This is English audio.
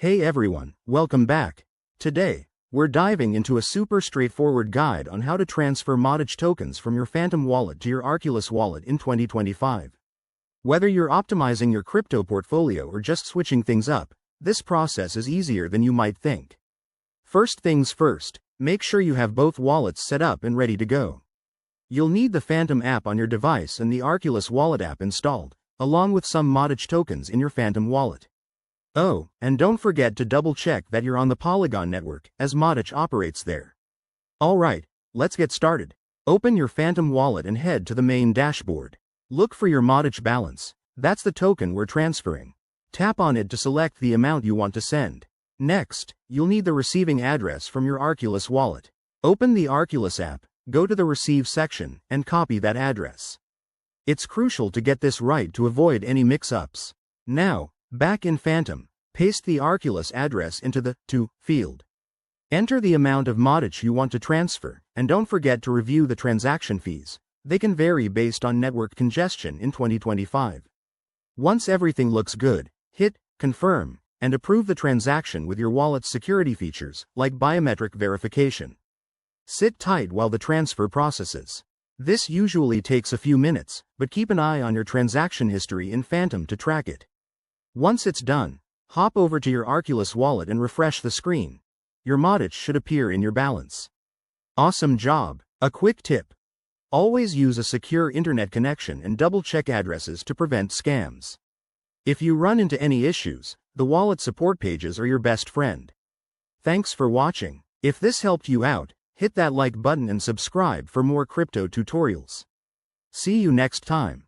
Hey everyone, welcome back. Today, we're diving into a super straightforward guide on how to transfer Matic tokens from your Phantom wallet to your Arculus wallet in 2025. Whether you're optimizing your crypto portfolio or just switching things up, this process is easier than you might think. First things first, make sure you have both wallets set up and ready to go. You'll need the Phantom app on your device and the Arculus Wallet app installed, along with some Matic tokens in your Phantom wallet. Oh, and don't forget to double-check that you're on the Polygon network, as Matic operates there. Alright, let's get started. Open your Phantom wallet and head to the main dashboard. Look for your Matic balance. That's the token we're transferring. Tap on it to select the amount you want to send. Next, you'll need the receiving address from your Arculus wallet. Open the Arculus app, go to the Receive section, and copy that address. It's crucial to get this right to avoid any mix-ups. Now, back in Phantom, paste the Arculus address into the To field. Enter the amount of Matic you want to transfer, and don't forget to review the transaction fees. They can vary based on network congestion in 2025. Once everything looks good, hit Confirm, and approve the transaction with your wallet's security features, like biometric verification. Sit tight while the transfer processes. This usually takes a few minutes, but keep an eye on your transaction history in Phantom to track it. Once it's done, hop over to your Arculus wallet and refresh the screen. Your Matic should appear in your balance. Awesome job! A quick tip. Always use a secure internet connection and double-check addresses to prevent scams. If you run into any issues, the wallet support pages are your best friend. Thanks for watching. If this helped you out, hit that like button and subscribe for more crypto tutorials. See you next time.